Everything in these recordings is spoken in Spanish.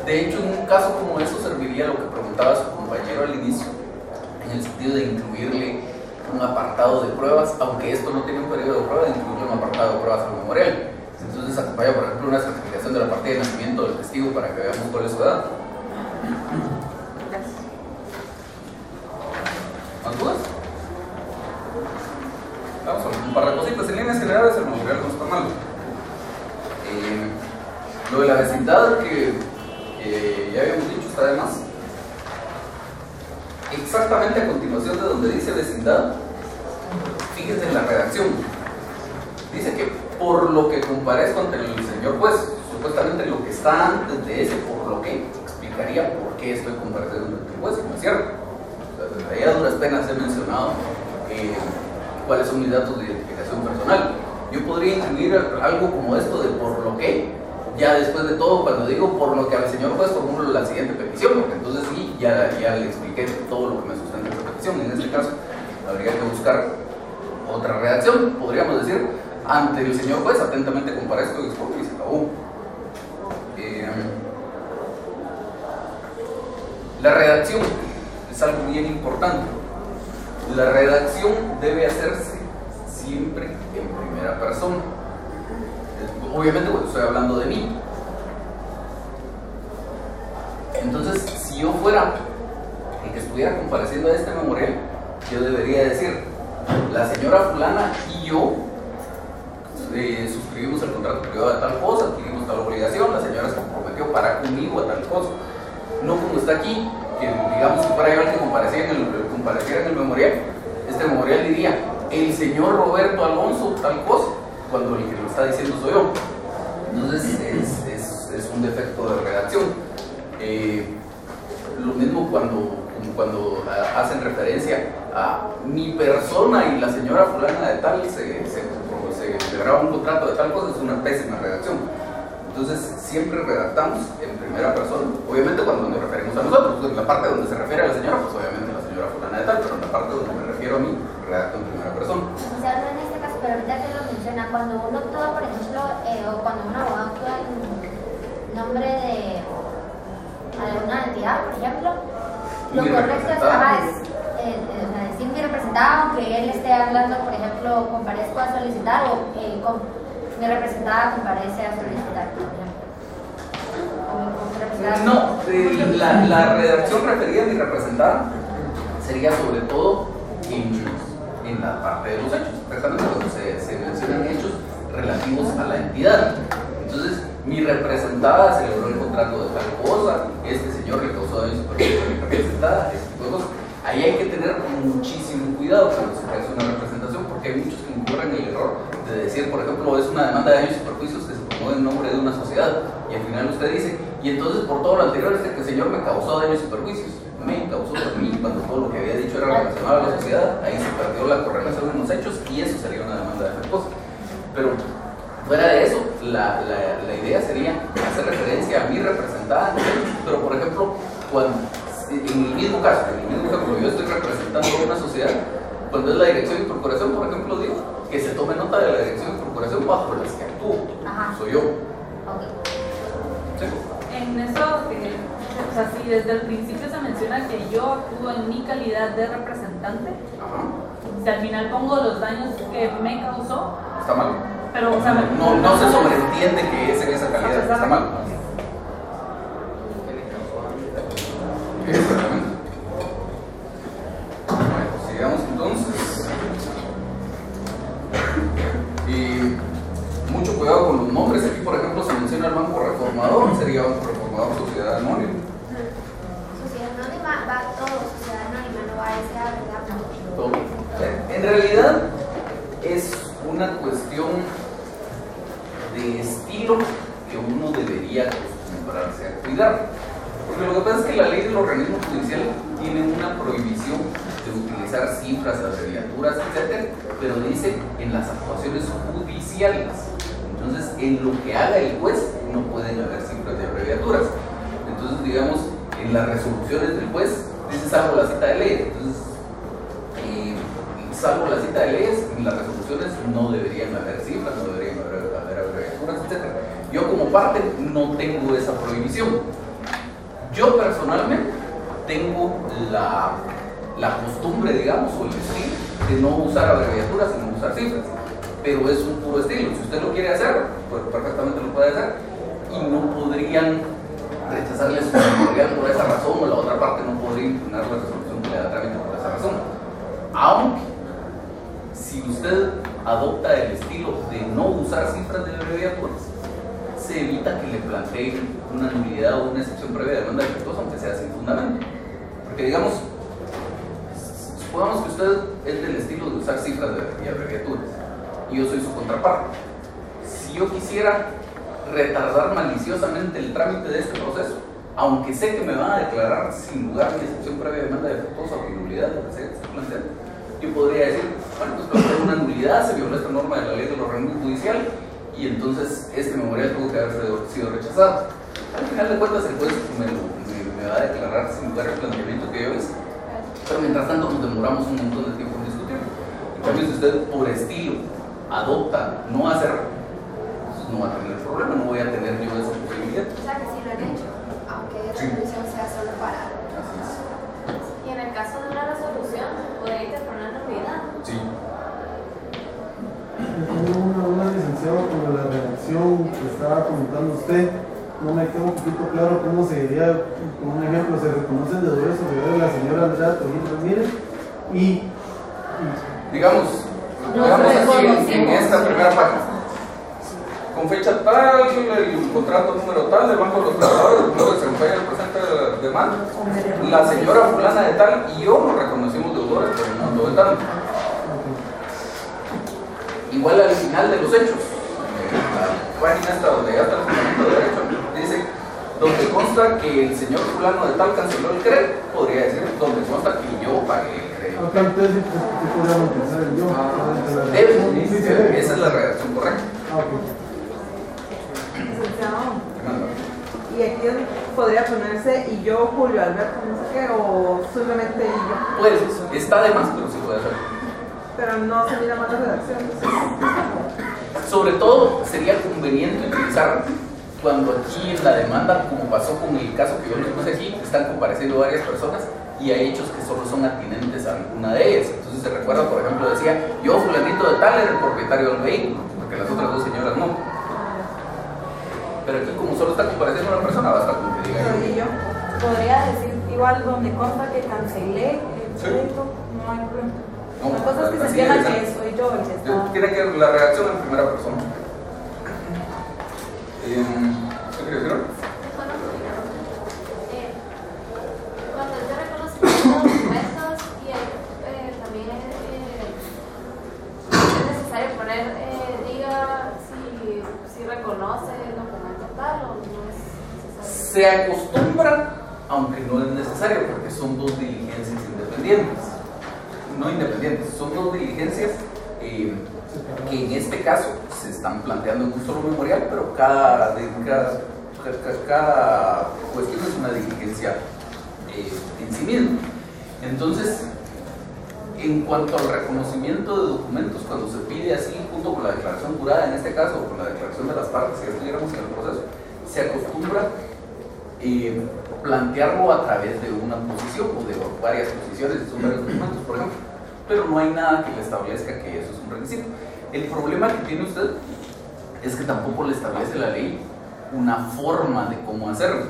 De hecho, en un caso como eso serviría lo que preguntaba su compañero al inicio, en el sentido de incluirle un apartado de pruebas, aunque esto no tiene un periodo de prueba, incluye un apartado de pruebas al memorial. Entonces acompaña, por ejemplo, una certificación de la partida de nacimiento del testigo para que veamos cuál es su edad. ¿Más dudas? Vamos a ver un par de cositas. En líneas generales el memorial no está mal. Lo de la vecindad que ya habíamos dicho está de más. Exactamente a continuación de donde dice vecindad, fíjense en la redacción. Dice que por lo que comparezco ante el señor juez, supuestamente lo que está antes de ese por lo que explicaría por qué estoy compareciendo ante el juez, ¿no es cierto? O sea, desde ahí a duras penas he mencionado cuáles son mis datos de identificación personal. Yo podría incluir algo como esto de por lo que, ya después de todo, cuando digo por lo que al señor juez formulo la siguiente petición, porque entonces sí, ya le expliqué todo lo que me sustenta esa petición. En este caso, habría que buscar otra redacción. Podríamos decir, ante el señor juez, atentamente comparezco y expongo y se acabó. La redacción es algo bien importante. La redacción debe hacerse siempre en primera persona. Obviamente, pues, estoy hablando de mí. Entonces, si yo fuera el que estuviera compareciendo a este memorial, yo debería decir: la señora fulana y yo suscribimos el contrato privado de tal cosa, adquirimos tal obligación, la señora se comprometió para conmigo a tal cosa. No como está aquí, que digamos que fuera yo el que compareciera en el memorial, este memorial diría: el señor Roberto Alonso tal cosa, cuando el que lo está diciendo soy yo. Entonces es un defecto de redacción. Lo mismo cuando hacen referencia a mi persona y la señora fulana de tal se graba un contrato de tal cosa, es una pésima redacción. Entonces siempre redactamos en primera persona, obviamente cuando nos referimos a nosotros. En la parte donde se refiere a la señora, pues obviamente la señora fulana de tal, pero en la parte donde me refiero a mí, redacto en primera persona. O sea, no en este caso, pero ahorita que lo menciona, cuando uno actúa, por ejemplo, o cuando un abogado actúa en nombre de alguna entidad, por ejemplo, lo correcto es decir mi representado, aunque él esté hablando, por ejemplo, comparezco a solicitar, o mi representada comparece a solicitar, por ejemplo. No, la redacción referida a mi representada sería sobre todo en la parte de los hechos, precisamente cuando se mencionan hechos relativos a la entidad. Entonces, mi representada celebró el contrato de tal cosa, este señor le causó daños superficiales a mi representada, este tipo de cosas. Ahí hay que tener muchísimo cuidado cuando se hace una representación, porque hay muchos que incurren en el error de decir, por ejemplo, es una demanda de daños y perjuicios que se promueve en nombre de una sociedad, y al final usted dice: y entonces por todo lo anterior que el señor me causó daños y perjuicios. Me causó a mí, cuando todo lo que había dicho era relacionado a la sociedad. Ahí se perdió la correlación en los hechos y eso sería una demanda defectuosa. Pero fuera de eso, la idea sería hacer referencia a mi representada. Pero por ejemplo, en el mismo caso, yo estoy representando a una sociedad, cuando es la dirección y procuración, por ejemplo, digo que se tome nota de la dirección y procuración bajo las que actúo. Soy yo. ¿Sí? En eso, o sea, si desde el principio se menciona que yo actúo en mi calidad de representante, si al final pongo los daños que me causó, está mal. Pero, o sea, no se sobreentiende que es en esa calidad, está mal. Exactamente. Bueno, sigamos entonces. Mucho cuidado con los nombres. Aquí, por ejemplo, se menciona el Banco Reformador, sería Banco Reformador Sociedad Anónima. Sociedad Anónima va todo, Sociedad Anónima no va a esa, ¿verdad? Todo. En realidad es una cuestión de estilo que uno debería acostumbrarse a cuidar. Porque lo que pasa es que la ley del organismo judicial tiene una prohibición de utilizar cifras, abreviaturas, etc., pero dice en las actuaciones judiciales. Entonces, en lo que haga el juez no pueden haber cifras de abreviaturas. Entonces, digamos, en las resoluciones del juez dice salvo la cita de leyes. Entonces, salvo la cita de leyes, en las resoluciones no deberían haber cifras, no deberían haber abreviaturas, etc. Yo como parte no tengo esa prohibición. Yo personalmente tengo la costumbre, digamos, o el estilo de no usar abreviaturas y no usar cifras, pero es un puro estilo. Si usted lo quiere hacer, pues perfectamente lo puede hacer y no podrían rechazarle su memorial por esa razón, o la otra parte no podría impugnar la resolución que le da trámite por esa razón. Aunque, si usted adopta el estilo de no usar cifras de abreviaturas, se evita que le planteen una nulidad o una excepción previa de demanda defectuosa, aunque sea sin fundamento. Porque digamos, supongamos que usted es del estilo de usar cifras y abreviaturas, y yo soy su contraparte. Si yo quisiera retardar maliciosamente el trámite de este proceso, aunque sé que me van a declarar sin lugar ni excepción previa de demanda defectuosa o nulidad, lo que sea que se plantea, yo podría decir, bueno, pues plantea una nulidad, se violó esta norma de la ley del organismo judicial y entonces este memorial tuvo que haber sido rechazado. Al final de cuentas el juez me va a declarar sin lugar el planteamiento que yo hice, pero mientras tanto nos demoramos un montón de tiempo en discutir. En cambio, si usted por estilo adopta no hacer, pues no va a tener problema, no voy a tener yo esa posibilidad. O sea que sí lo han hecho, aunque la resolución sea solo para... Así es. Y en el caso de una resolución, podría interponer nulidad. Sí. Tengo una duda, licenciado, con la redacción que estaba comentando usted. No me queda un poquito claro cómo se diría, como un ejemplo, se reconocen deudores superiores de la señora Andrea Torín Ramírez y Digamos así en esta primera página. Con fecha tal, el contrato número tal del Banco de los Trabajadores, luego se enfalla el presente de demanda. La señora fulana de tal y yo nos reconocimos deudores por el monto de tal. Igual al final de los hechos, la página esta donde ya está el fundamento de derecho, dice, donde consta que el señor fulano de tal canceló el crédito, podría decir, donde consta que yo pagué el crédito. acá entonces sí podríamos pensar en yo. Esa es la redacción correcta. Licenciado, y aquí podría ponerse y yo, Julio Alberto, no sé qué, o simplemente y yo. Pues está de más, pero sí puede ser. Pero no se mira más la redacción. Sobre todo sería conveniente utilizar cuando aquí en la demanda, como pasó con el caso que yo les puse aquí, están compareciendo varias personas y hay hechos que solo son atinentes a alguna de ellas. Entonces se recuerda, por ejemplo, decía, yo fulanito de tal era el propietario del vehículo, porque las otras dos señoras no. Pero aquí como solo está compareciendo una persona, basta con que diga Y yo. Podría decir igual donde consta que cancelé el crédito, no hay problema. No, la cosa es que se así entienda es. que soy yo el que está. Tiene que la redacción en primera persona. ¿Qué quieres decir? Cuando es de reconocimiento de documentos y también es necesario poner, diga si reconoce el documento tal o no es necesario. Se acostumbra, aunque no es necesario, porque son dos diligencias independientes. No independientes, son dos diligencias que en este caso se están planteando en un solo memorial, pero cada cuestión es una diligencia en sí misma. Entonces, en cuanto al reconocimiento de documentos, cuando se pide así, junto con la declaración jurada, en este caso, o con la declaración de las partes, si estuviéramos en el proceso, se acostumbra plantearlo a través de una posición o de varias posiciones, son varios documentos, por ejemplo, pero no hay nada que le establezca que eso es un requisito. El problema que tiene usted es que tampoco le establece la ley una forma de cómo hacerlo.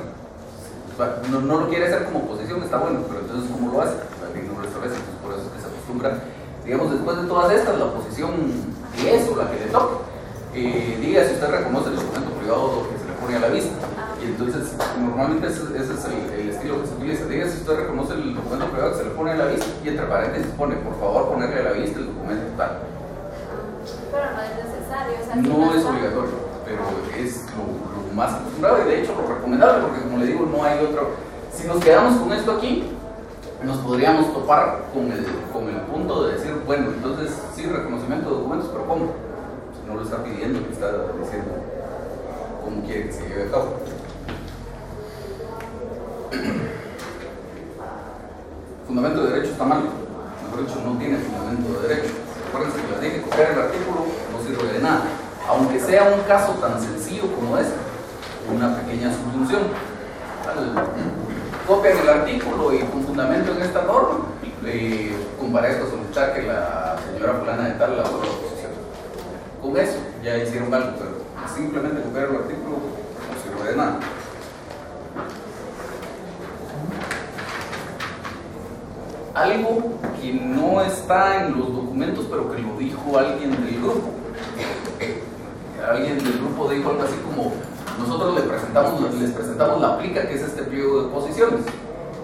No lo quiere hacer como posición, está bueno, pero entonces ¿cómo lo hace? La ley no lo establece, entonces por eso es que se acostumbra, digamos, después de todas estas, la posición 10 o la que le toque, diga si usted reconoce el documento privado que se le pone a la vista. Y entonces, normalmente ese es el estilo que se utiliza. Diga si usted reconoce el documento privado que se le pone a la vista y entre paréntesis pone, por favor, ponerle a la vista el documento tal. Pero no es necesario. O sea, No es obligatorio, pero es lo más acostumbrado y de hecho lo recomendable, porque como le digo, no hay otro. Si nos quedamos con esto aquí, nos podríamos topar con el punto de decir, bueno, entonces sí, reconocimiento de documentos, pero ¿cómo? Si no lo está pidiendo, lo está diciendo cómo quiere que se lleve a cabo. Fundamento de derecho está mal, mejor dicho, no tiene fundamento de derecho. Acuérdense que les dije, copiar el artículo no sirve de nada, aunque sea un caso tan sencillo como este, una pequeña subsunción. copian el artículo y con fundamento en esta norma, comparezco a solicitar que la señora fulana de tal elaboró la oposición. Con eso ya hicieron algo, pero simplemente copiar el artículo no sirve de nada. Algo que no está en los documentos, pero que lo dijo alguien del grupo. Alguien del grupo dijo algo así como: nosotros les presentamos la plica, que es este pliego de posiciones.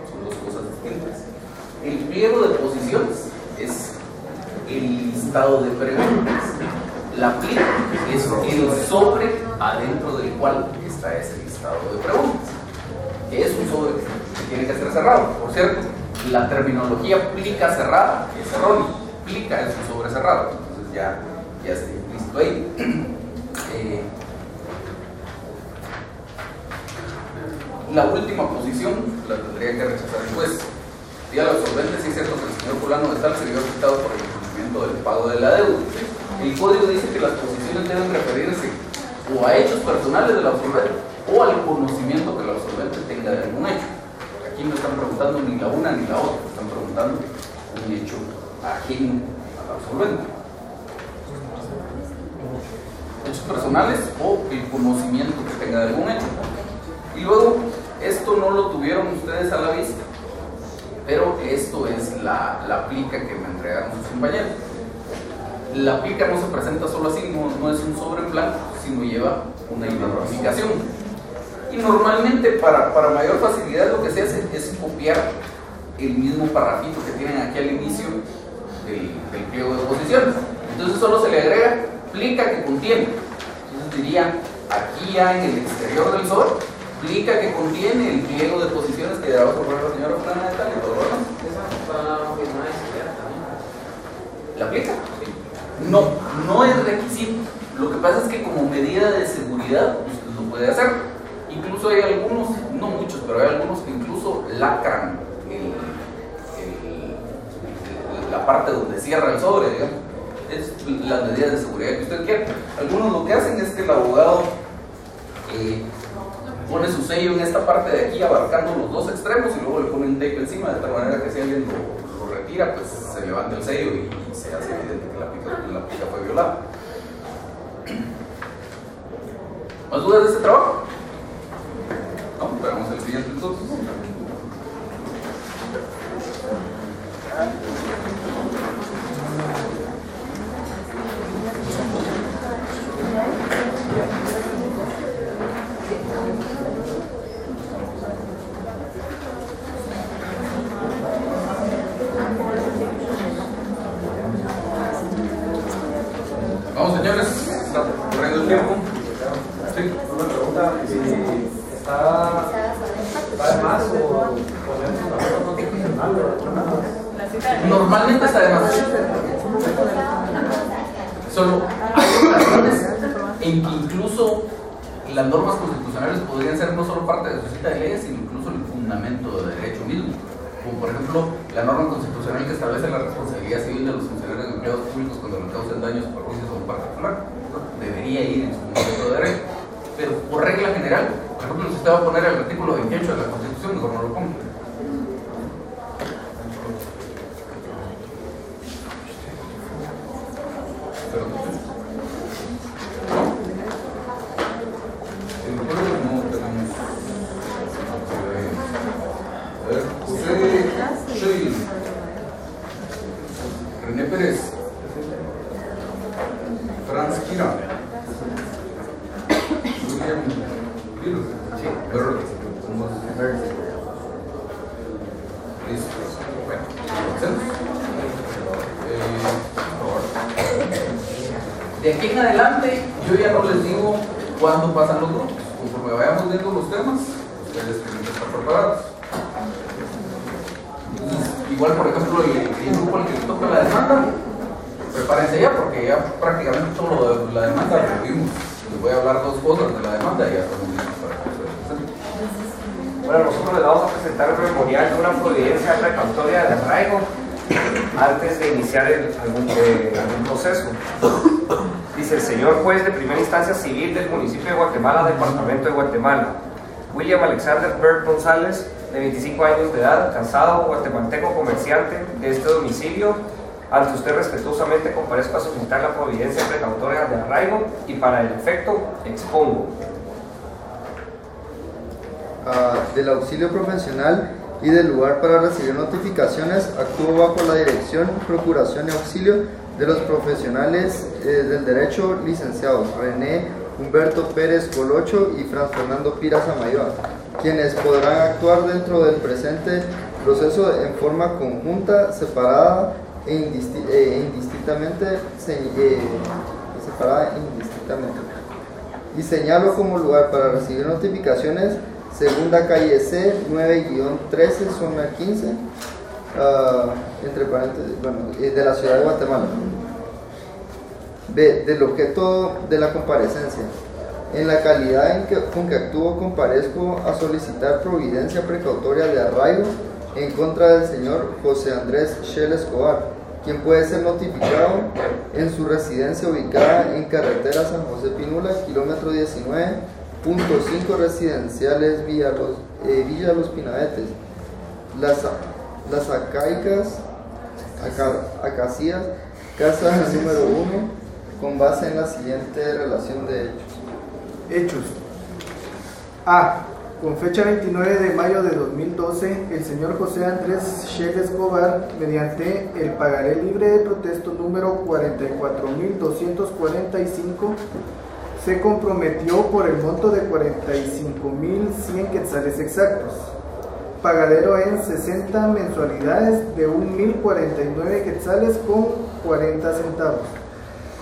Son dos cosas distintas. El pliego de posiciones es el listado de preguntas. La plica es el sobre adentro del cual está ese listado de preguntas. Es un sobre que tiene que ser cerrado. Por cierto, la terminología plica cerrada es errónea. Plica es un sobre cerrado. Entonces ya está implícito ahí. La última posición la tendría que rechazar el juez. Y al absolvente, si es cierto que el señor fulano de tal se vio afectado por el incumplimiento del pago de la deuda. El código dice que las posiciones deben referirse o a hechos personales del absolvente o al conocimiento que el absolvente tenga de algún hecho. Aquí no están preguntando ni la una ni la otra, están preguntando un hecho ajeno al absolvente. Hechos personales o el conocimiento que tenga de algún hecho. Y luego, esto no lo tuvieron ustedes a la vista, pero esto es la plica que me entregaron sus compañeros. La plica no se presenta solo así, no es un sobre en blanco, sino lleva una identificación. Y normalmente, para mayor facilidad, lo que se hace es copiar el mismo parrafito que tienen aquí al inicio del pliego de posiciones. Entonces solo se le agrega plica que contiene. Entonces diría, aquí ya en el exterior del sobre, plica que contiene el pliego de posiciones que debe proponer la señora fulana de tal y todo lo demás. ¿La plica? No es requisito. Lo que pasa es que como medida de seguridad usted lo puede hacer. Incluso hay algunos, no muchos, pero hay algunos que incluso lacran la parte donde cierra el sobre, digamos. Es las medidas de seguridad que usted quiera. Algunos lo que hacen es que el abogado pone su sello en esta parte de aquí, abarcando los dos extremos, y luego le pone un tape encima, de tal manera que si alguien lo retira, pues se levanta el sello y se hace evidente que la plica fue violada. ¿Más dudas de este trabajo? No, esperamos el siguiente entonces. Vamos, señores, está corriendo el tiempo. Sí. Una pregunta, ¿está de más o poner una constitucional? Normalmente está de más. Solo hay ocasiones en que incluso las normas constitucionales podrían ser no solo parte de su cita de leyes, sino incluso el fundamento de derecho mismo. Como por ejemplo, la norma constitucional que establece la responsabilidad civil de los funcionarios y empleados públicos cuando le causen daños o perjuicios a un particular. Debería ir en su fundamento de derecho. Pero por regla general, por ejemplo, si usted va a poner el artículo 28 de la Constitución, mejor no lo ponga. Pero no tenemos. A ver, José Sheil, René Pérez, Franz Kira, William Bill, Berry, listo. Bueno, de aquí en adelante, yo ya no les digo cuándo pasan los grupos. Conforme vayamos viendo los temas, ustedes tienen que estar preparados. Igual, por ejemplo, el grupo al que le toca la demanda, prepárense ya porque ya prácticamente todo lo de la demanda lo vimos. Les voy a hablar dos cosas de la demanda y ya estamos listos para que ustedes presenten. Bueno, nosotros les vamos a presentar un memorial de una providencia precautoria de arraigo antes de iniciar algún proceso. Dice: el señor juez de primera instancia civil del municipio de Guatemala, departamento de Guatemala, William Alexander Bert González, de 25 años de edad, casado, guatemalteco, comerciante de este domicilio. Ante usted respetuosamente comparezco a solicitar la providencia precautoria de arraigo y para el efecto expongo. Del auxilio profesional y del lugar para recibir notificaciones, actúo bajo la dirección, procuración y auxilio de los profesionales del derecho licenciados René Humberto Pérez Colocho y Fran Fernando Pira Samayoa, quienes podrán actuar dentro del presente proceso en forma conjunta, separada e indistintamente, y señalo como lugar para recibir notificaciones segunda calle C, 9-13, zona 15, entre paréntesis, de la ciudad de Guatemala. B. Del objeto de la comparecencia. En la calidad con que actúo, comparezco a solicitar providencia precautoria de arraigo en contra del señor José Andrés Shell Escobar, quien puede ser notificado en su residencia ubicada en carretera San José Pinula, kilómetro 19.5 residenciales Villa Los Pinadetes, Las Acacias, casa número 1, con base en la siguiente relación de hechos. Hechos. A. Con fecha 29 de mayo de 2012, el señor José Andrés Shell Escobar, mediante el pagaré libre de protesto número 44.245, se comprometió por el monto de 45.100 quetzales exactos, pagadero en 60 mensualidades de 1.049 quetzales con 40 centavos,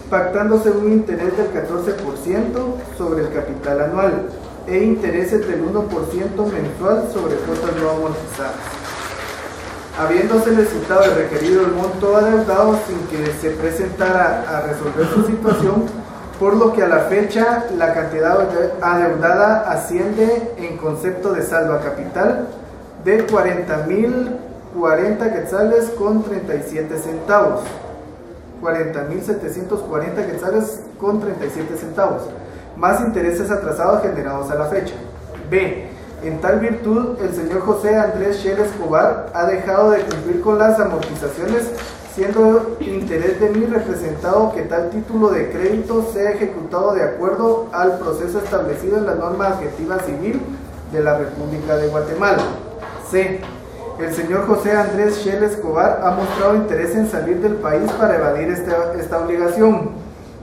pactándose un interés del 14% sobre el capital anual e intereses del 1% mensual sobre cuotas no amortizadas. Habiéndose citado y requerido el monto adeudado sin que se presentara a resolver su situación, por lo que a la fecha la cantidad adeudada asciende en concepto de saldo a capital de 40.040 quetzales con 37 centavos. 40.740 quetzales con 37 centavos, más intereses atrasados generados a la fecha. B. En tal virtud, el señor José Andrés Shell Escobar ha dejado de cumplir con las amortizaciones, siendo interés de mí representado que tal título de crédito sea ejecutado de acuerdo al proceso establecido en la norma adjetiva civil de la República de Guatemala. C. El señor José Andrés Shell Escobar ha mostrado interés en salir del país para evadir esta obligación,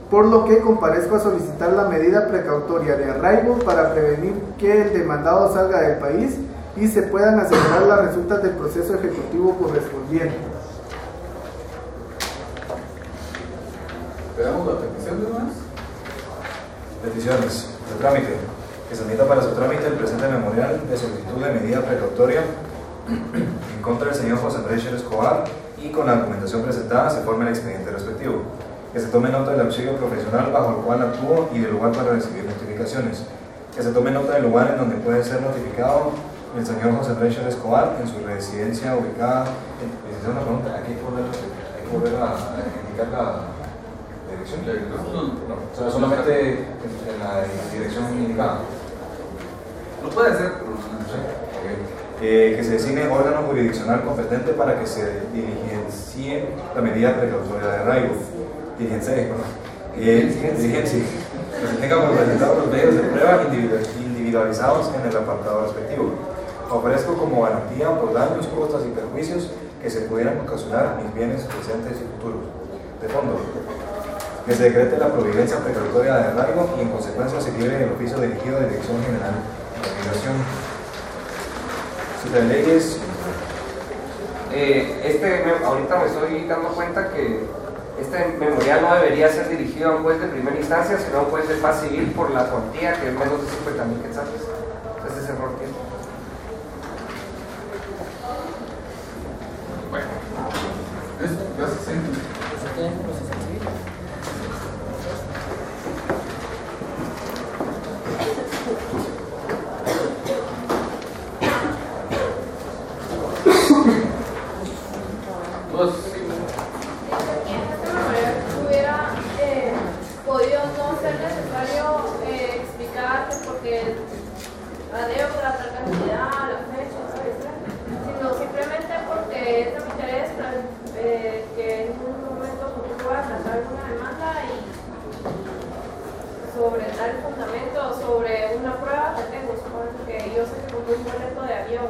por lo que comparezco a solicitar la medida precautoria de arraigo para prevenir que el demandado salga del país y se puedan asegurar las resultas del proceso ejecutivo correspondiente. Esperamos la petición de más. Peticiones de trámite. Que se admita para su trámite el presente memorial de solicitud de medida precautoria en contra del señor José Andrés Shell Escobar y con la documentación presentada se forme el expediente respectivo. Que se tome nota del auxilio profesional bajo el cual actúo y del lugar para recibir notificaciones. Que se tome nota del lugar en donde puede ser notificado el señor José Andrés Shell Escobar en su residencia ubicada. Es una pregunta, ¿hay que volver a indicar la dirección? No, o sea, solamente en la dirección indicada. No puede ser. Que se designe órgano jurisdiccional competente para que se diligencie la medida precautoria de arraigo. Diligencia. Que se tenga por presentado los medios de prueba individualizados en el apartado respectivo. Ofrezco como garantía por daños, costas y perjuicios que se pudieran ocasionar mis bienes presentes y futuros. De fondo, que se decrete la providencia precautoria de arraigo y en consecuencia se libre el oficio dirigido a la Dirección General de Migración. Sobre leyes. Ahorita me estoy dando cuenta que este memorial no debería ser dirigido a un juez de primera instancia, sino a un juez de paz civil por la cuantía que es menos de 50.000 quetzales. Entonces ese error tiene. Bueno, gracias. La deuda, tal vez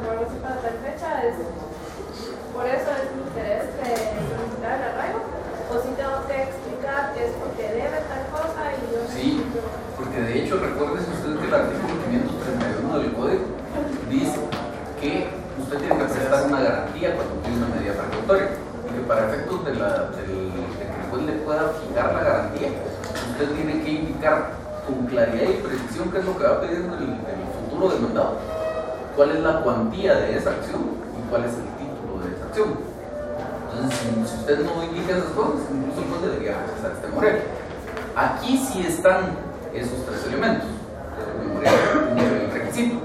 o algo así para tal fecha, por eso es mi interés de solicitar el arraigo, o si tengo que explicar que es porque debe tal cosa y yo... Sí, porque de hecho recuérdese usted que el artículo 531 del código dice que usted tiene que prestar una garantía cuando tiene una medida precautoria, y que para efectos de que el juez le pueda fijar la garantía, usted tiene que indicar con claridad y precisión qué es lo que va a pedir el futuro demandado, cuál es la cuantía de esa acción y cuál es el título de esa acción. Entonces, si usted no indica esas cosas, incluso el juez debería rechazar este memorial. Aquí sí están esos tres elementos, el memorial y el requisito.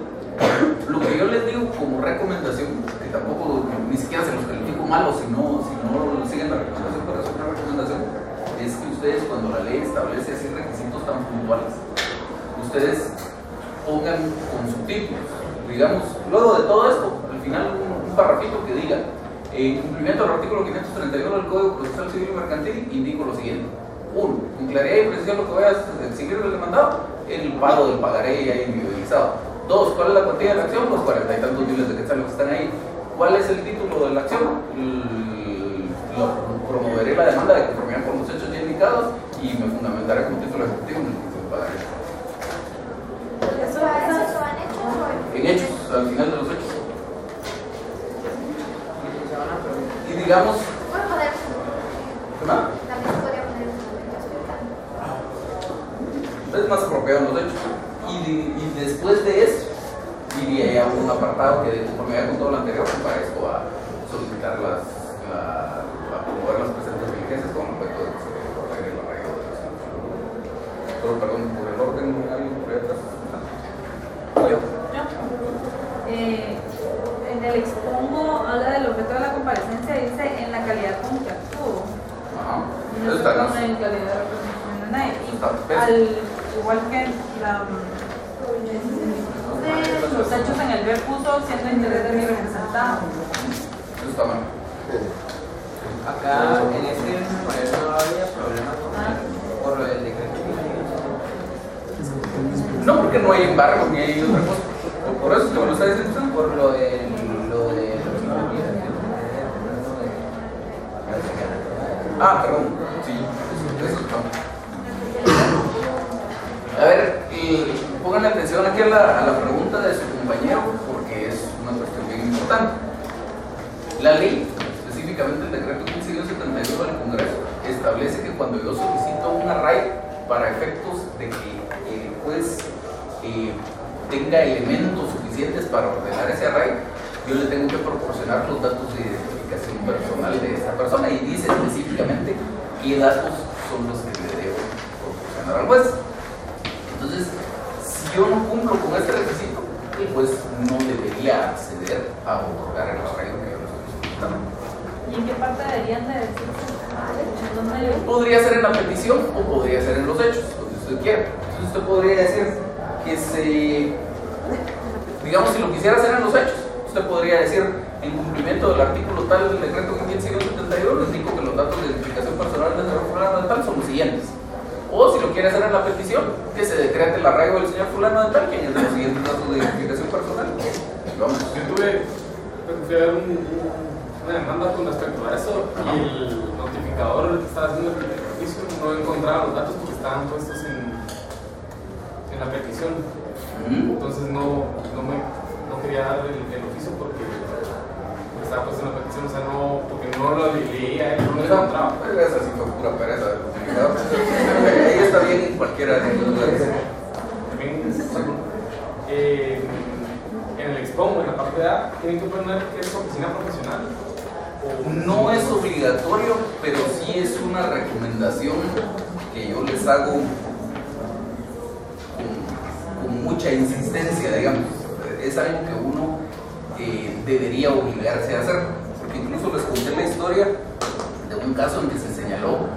Lo que yo les digo como recomendación, que tampoco ni siquiera se los califico malos si no siguen la recomendación, pero es una recomendación, es que ustedes, cuando la ley establece así requisitos tan puntuales, ustedes pongan con subtítulos, digamos, luego de todo esto, al final un parrafito que diga: en cumplimiento del artículo 531 del Código Procesal Civil y Mercantil, indico lo siguiente: 1. Con claridad y precisión lo que voy a exigir del demandado, el pago del pagaré ya individualizado. 2. ¿Cuál es la cuantía de la acción? Los 40 y tantos miles de quetzales que están ahí. ¿Cuál es el título de la acción? Promoveré la demanda de conformidad con los hechos ya indicados y me fundamentaré como título ejecutivo en el título de pagaré. ¿Eso van hechos? En hechos, al final de los hechos. Y digamos... Bueno, poder. ¿Qué más? También se podría poner un momento explicando. Es más apropiado en los hechos. Y después de eso, iría ya un apartado que, de conformidad con todo lo anterior, para esto a solicitar a promover las presentes diligencias con objeto de que se corregir el arraigo de la acción. Solo perdón por el orden, algo por ahí atrás. En el expongo habla del objeto de la comparecencia, dice en la calidad como que actúo. Ajá. No se pone en calidad de representación de nadie. Y igual que los hechos en el ver puso siendo interés de mi representado. Eso está mal. Acá en este memorial no había problema por lo del decreto. No, porque no hay embargo ni hay otra cosa. Por eso te lo está diciendo usted. Por lo de perdón. Sí, eso está. A ver, pongan atención aquí a la pregunta de su compañero, porque es una cuestión bien importante. La ley, específicamente el decreto 1571 del Congreso, establece que cuando yo solicito un arraigo para efectos de que el juez tenga elementos suficientes para ordenar ese arraigo, yo le tengo que proporcionar los datos de identificación personal de esta persona, y dice específicamente qué datos son los que le debo proporcionar al juez. Entonces, si yo no cumplo con este requisito, el juez no debería acceder a otorgar el arraigo que yo le estoy solicitando. ¿Y en qué parte deberían de decir? Podría ser en la petición o podría ser en los hechos, donde usted quiera. Entonces usted podría decir que digamos, si lo quisiera hacer en los hechos, usted podría decir: en cumplimiento del artículo tal del decreto 1571, les digo que los datos de identificación personal del señor fulano de tal son los siguientes. O si lo quiere hacer en la petición, que se decrete el arraigo del señor fulano de tal, quien es de los siguientes datos de identificación personal. Vamos. Yo fui a ver una demanda con respecto a eso, y el notificador que estaba haciendo el juicio no encontraba los datos porque estaban puestos en la petición. Entonces no quería dar el oficio porque estaba puesto en la petición, o sea, porque no lo leía y no lo encontraba. Esa sí fue pura pereza del notificador. Ahí está bien en cualquiera de los lugares. En el expongo, en la parte de A, tienen que poner que es oficina profesional. No es obligatorio, pero sí es una recomendación que yo les hago con mucha insistencia, digamos. Es algo que uno debería obligarse a hacer, porque incluso les conté la historia de un caso en que se señaló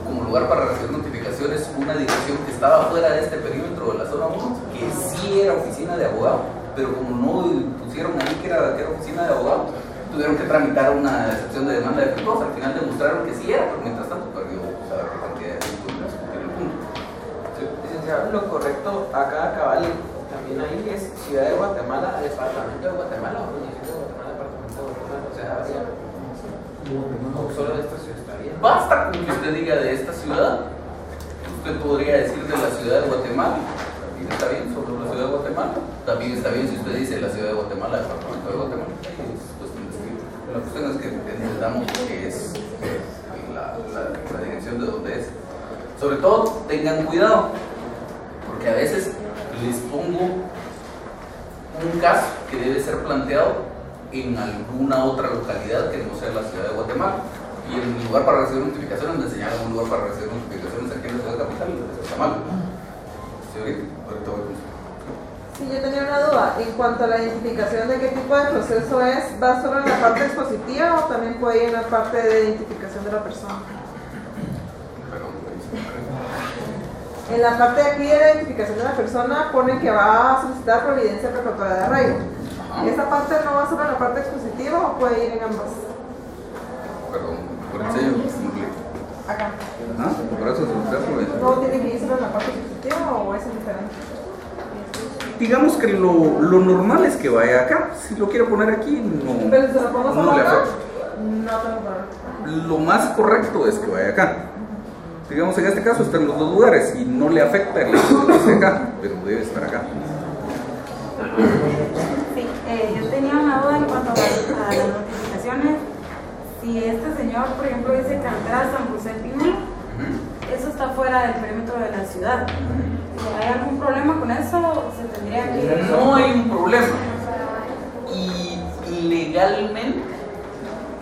como lugar para recibir notificaciones una dirección que estaba fuera de este perímetro de la zona 1, que sí era oficina de abogado, pero como no pusieron ahí que era oficina de abogado, tuvieron que tramitar una excepción de demanda defectuosa. Al final demostraron que sí era, pero mientras tanto perdió la cantidad de tiempo en discutir el punto. Licenciado, lo correcto acá cabal también ahí es Ciudad de Guatemala, Departamento de Guatemala, o Municipio de Guatemala, Departamento de Guatemala, o sea, habría, no solo de esta ciudad está bien. Basta con que usted diga de esta ciudad, usted podría decir de la Ciudad de Guatemala, también está bien, sobre la Ciudad de Guatemala, también está bien si usted dice la Ciudad de Guatemala, Departamento de Guatemala. Es cuestión de escribir. La cuestión es que entendamos que es la dirección de donde es. Sobre todo, tengan cuidado, porque a veces les pongo un caso que debe ser planteado en alguna otra localidad que no sea la Ciudad de Guatemala, y en lugar para recibir notificaciones me enseñaron un lugar para recibir notificaciones aquí en la ciudad capital, y eso está mal. ¿Sí? Ahorita voy a Sí, yo tenía una duda. En cuanto a la identificación de qué tipo de proceso es, ¿va solo en la parte expositiva o también puede ir en la parte de identificación de la persona? En la parte de aquí de la identificación de la persona pone que va a solicitar providencia precautoria de arraigo. ¿Esa parte no va solo en la parte expositiva o puede ir en ambas? Perdón, por el sello. Acá. ¿Ah? ¿Por eso se ¿No tiene que ir solo en la parte expositiva o es indiferente? Digamos que lo normal es que vaya acá. Si lo quiero poner aquí, no, ¿Pero se lo pongo solo no le acá? afecta. No tengo problema. Lo más correcto es que vaya acá. Digamos, en este caso está en los dos lugares y no le afecta el hecho de que esté acá, pero debe estar acá. Sí, yo tenía una duda en cuanto a las notificaciones. Si este señor, por ejemplo, dice carretera San José Pinula, eso está fuera del perímetro de la ciudad. ¿Hay algún problema con eso? ¿Se tendría que...? No hay un problema. Y legalmente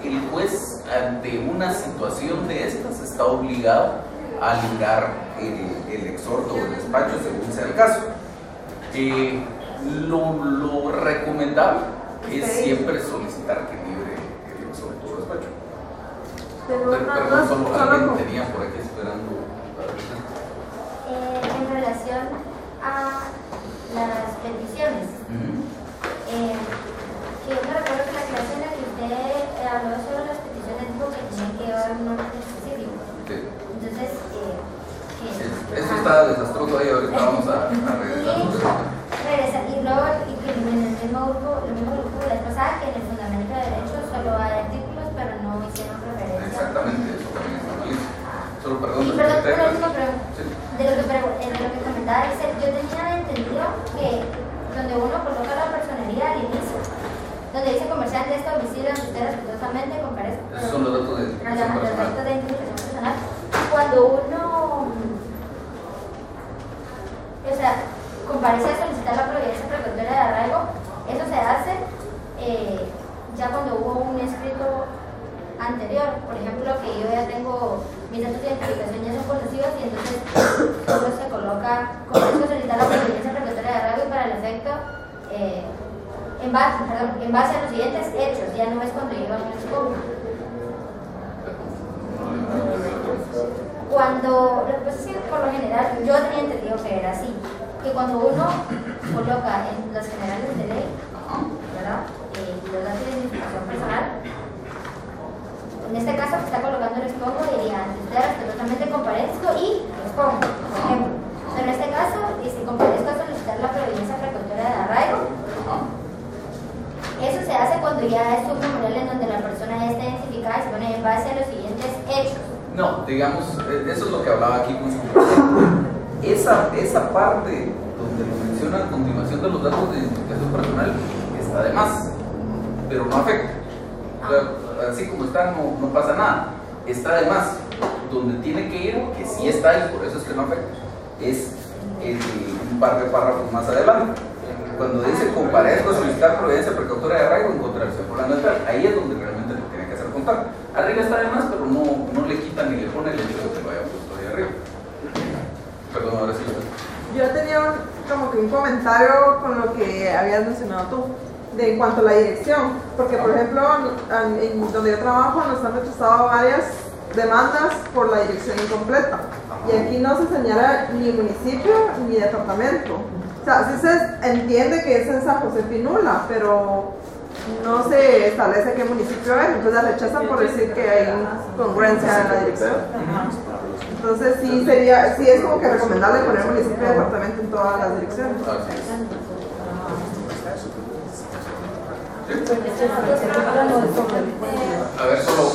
el juez ante una situación de estas está obligado a ligar el exhorto o el despacho según sea el caso. Lo recomendable es siempre solicitar que libre el exhorto o despacho. Perdón, solo alguien tenía por aquí esperando. En relación a las peticiones, que yo me recuerdo que la clase en la que usted habló sobre las peticiones dijo que tenían que llevar un orden específico. Entonces, eso está desastroso ahí, ahorita vamos a regresar. Y luego, que en el mismo grupo de la vez pasada, que en el fundamento de derechos solo hay artículos, pero no hicieron referencia. Exactamente, eso también está mal. Solo perdón. Y perdón, una última pregunta. De lo que comentaba, yo tenía entendido que donde uno coloca la personería al inicio, donde dice comerciante de este domicilio donde usted respetuosamente comparezca. Esos son los datos de identificación personal. Cuando uno, comparece a solicitar la providencia precautoria de arraigo, eso se hace ya cuando hubo un escrito anterior. Por ejemplo, que yo ya tengo mis datos de identificación ya son conocidos y entonces solo se coloca comparezco a solicitar la providencia precautoria de arraigo y para el efecto en base a los siguientes hechos, ya no es cuando lleva un escobo. Cuando, pues sí, por lo general, yo tenía entendido que era así, que cuando uno coloca en los generales de ley, ¿verdad? Los datos de identificación personal, en este caso que está colocando el expongo, diría, usted respetuosamente comparezco y expongo, por ejemplo. Pero en este caso, si comparezco a solicitar la providencia precautoria de arraigo, eso se hace cuando ya es un memorial en donde la persona ya está identificada y se pone en base a los siguientes hechos. No, digamos, eso es lo que hablaba aquí con su esa parte donde lo menciona a continuación de los datos de identificación personal está de más, pero no afecta. O sea, así como está, no pasa nada. Está de más. Donde tiene que ir, que sí está y por eso es que no afecta, es un par de párrafos más adelante. Cuando dice comparezco a solicitar providencia precautoria de arraigo en contradicción por la natal, ahí es donde realmente lo tiene que hacer contar. Arriba está de más, pero no le quita ni le pone el hecho de que lo haya puesto ahí arriba. Perdón, ahora sí. Yo tenía como que un comentario con lo que habías mencionado tú, de en cuanto a la dirección, porque por ejemplo, en donde yo trabajo nos han rechazado varias demandas por la dirección incompleta, y aquí no se señala ni municipio ni departamento. O sea, sí se entiende que es en San José Pinula, pero no se establece qué municipio es, entonces la rechazan por decir que hay congruencia en la dirección. Entonces sí es como que recomendable poner municipio y departamento en todas las direcciones. A ver, solo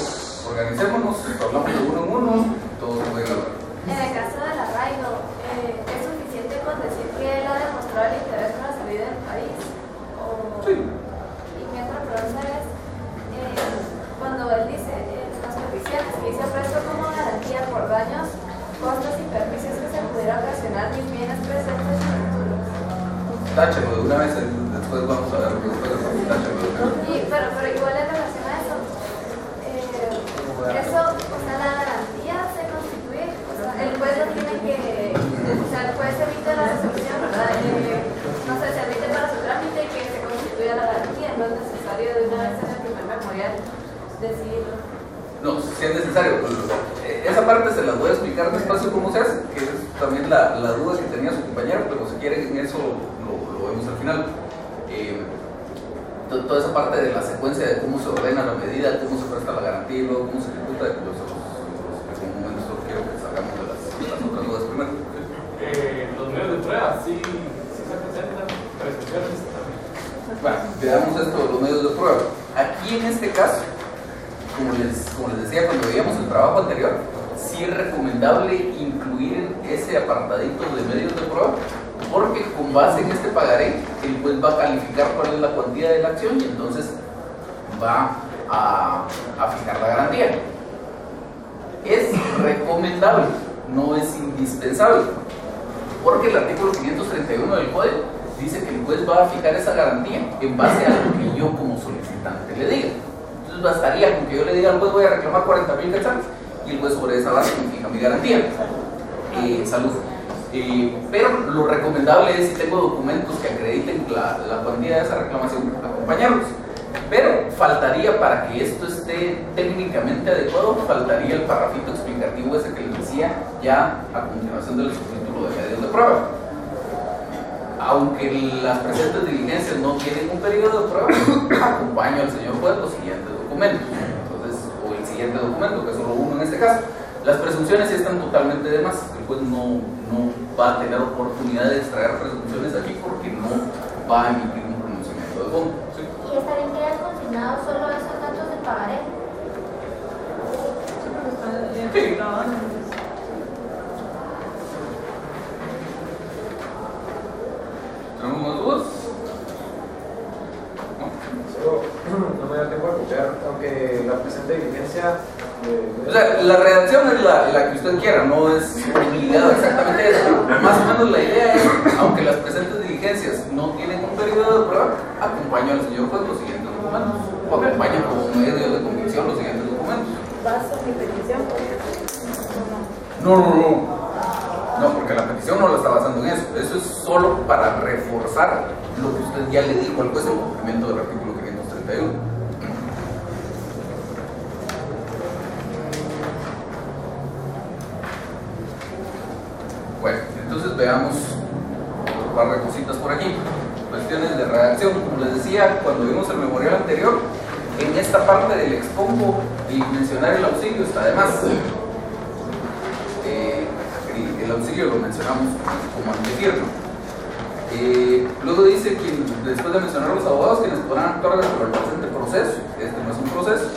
organicémonos, hablamos de uno en uno, todos pueden hablar. En el caso del arraigo, ¿es suficiente con decir que él ha demostrado el interés para salir del país? Sí. Y mi otra pregunta es, cuando él dice en las peticiones que dice presto como garantía por daños, costos y perjuicios que se pudieran ocasionar mis bienes presentes y futuros. Táchelo de una vez, después vamos a ver, táchelo de una vez. Pero igual en relación a eso, eso, o sea, la garantía se constituye, o sea, el juez no tiene que, o sea, el juez emite la resolución, ¿verdad? No sé, se emite para su trámite y que se constituya la garantía, no es necesario de una vez en el primer memorial decidirlo. No, si es necesario. Esa parte se las voy a explicar despacio cómo se hace, que es también la duda que tenía su compañero, pero si quieren en eso lo vemos al final. Toda esa parte de la secuencia de cómo se ordena la medida, cómo se presta la garantía y luego cómo se ejecuta, en un momento solo quiero que salgamos de las otras dudas primero. Los medios de prueba, sí se presentan presunciones también. Bueno, veamos esto de los medios de prueba. Aquí en este caso, como les decía cuando veíamos el trabajo anterior, sí es recomendable incluir ese apartadito de medios de prueba, porque con base en este pagaré, el juez va a calificar cuál es la cuantía de la acción y entonces va a fijar la garantía. Es recomendable, no es indispensable, porque el artículo 531 del Código dice que el juez va a fijar esa garantía en base a lo que yo como solicitante le diga. Entonces bastaría con que yo le diga al juez voy a reclamar 40,000 quetzales y el juez sobre esa base me fija mi garantía. Salud. Pero lo recomendable es, si tengo documentos que acrediten la cuantía de esa reclamación, acompañarlos. Pero faltaría, para que esto esté técnicamente adecuado, faltaría el parrafito explicativo ese que les decía ya a continuación del subtítulo de medios de prueba. Aunque las presentes diligencias no tienen un periodo de prueba, acompaño al señor juez los siguientes documentos. Entonces, o el siguiente documento, que es solo uno en este caso. Las presunciones sí están totalmente de más. El juez no va a tener oportunidad de extraer presunciones aquí porque no va a emitir un pronunciamiento de fondo. ¿Sí? ¿Y estarían quedan consignados solo esos datos de pagaré? Sí. ¿Tenemos más dudas? No me da tiempo de copiar, aunque la presente diligencia. O sea, la redacción es la que usted quiera, no es obligado exactamente eso. Más o menos la idea es, aunque las presentes diligencias no tienen un periodo de prueba, acompaño al señor juez los siguientes documentos, o acompaño como medio de convicción los siguientes documentos. ¿Baso mi petición? No, porque la petición no la está basando en eso. Eso es solo para reforzar lo que usted ya le dijo al juez en cumplimiento del artículo 531. Bueno, entonces veamos un par de cositas por aquí. Cuestiones de redacción. Como les decía, cuando vimos el memorial anterior, en esta parte del expongo y mencionar el auxilio está de más. El auxilio lo mencionamos como antefirma. Luego dice que después de mencionar a los abogados, quienes podrán actuar dentro del presente proceso. Este no es un proceso,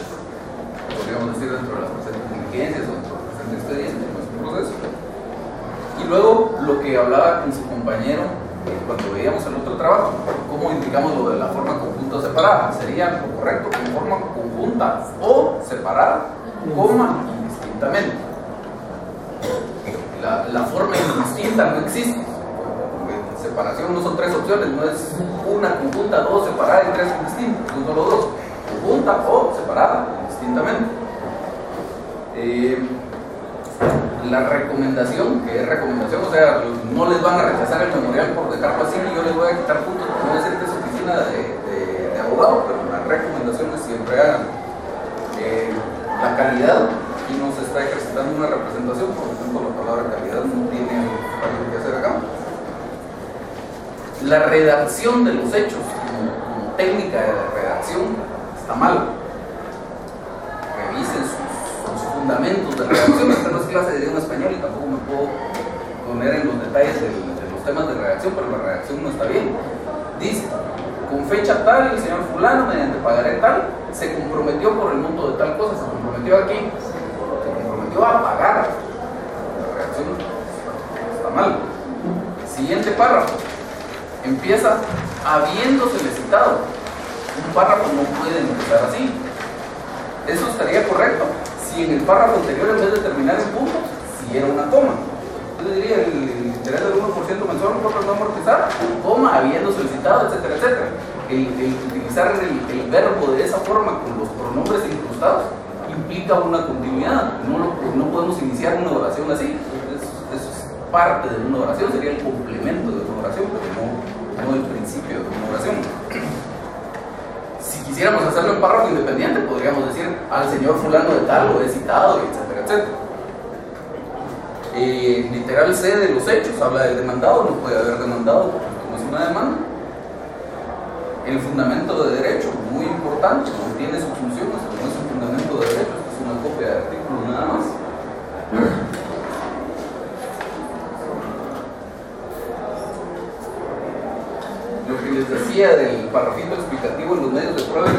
podríamos decir dentro de las presentes diligencias o dentro del presente expediente, no es un proceso. Y luego lo que hablaba con su compañero cuando veíamos el otro trabajo, cómo indicamos lo de la forma conjunta o separada. Sería lo correcto con forma conjunta o separada, coma, indistintamente. La forma indistinta no existe. Separación no son tres opciones, no es una conjunta, dos separada y tres indistintas, son solo dos, conjunta o separada, indistintamente. La recomendación, que es recomendación, o sea, no les van a rechazar el memorial por dejarlo así y yo les voy a quitar puntos, no voy a decir que es oficina de abogado, pero la recomendación es siempre hagan la calidad. Aquí no se está ejercitando una representación, por lo tanto la palabra calidad no tiene algo que hacer acá. La redacción de los hechos como técnica de redacción está mal. Revisen sus fundamentos de redacción. Esta no es clase de idioma español y tampoco me puedo poner en los detalles de los temas de redacción, pero la redacción no está bien. Dice, con fecha tal, el señor fulano, mediante pagaré tal, se comprometió por el monto de tal cosa, se comprometió aquí, se comprometió a pagar. La redacción está mal. Siguiente párrafo. Empieza habiéndose licitado. Un párrafo no puede empezar así. Eso estaría correcto si en el párrafo anterior, en vez de terminar en punto, si era una coma. Yo diría el interés del 1% mensual por no amortizar, coma, habiendo solicitado, etcétera, etcétera. El utilizar el verbo de esa forma con los pronombres incrustados implica una continuidad. No podemos iniciar una oración así. Eso es parte de una oración, sería el complemento de una oración, pero no el principio de una oración. Si quisiéramos hacerlo en párrafo independiente, podríamos decir al señor fulano de tal lo he citado, etcétera, etcétera. Literal C de los hechos habla del demandado, no puede haber demandado porque no es una demanda. El fundamento de derecho, muy importante, no tiene su función, esto no es un fundamento de derecho, esto es una copia de artículo nada más. Lo que les decía del parrafito explicativo en los medios de prueba y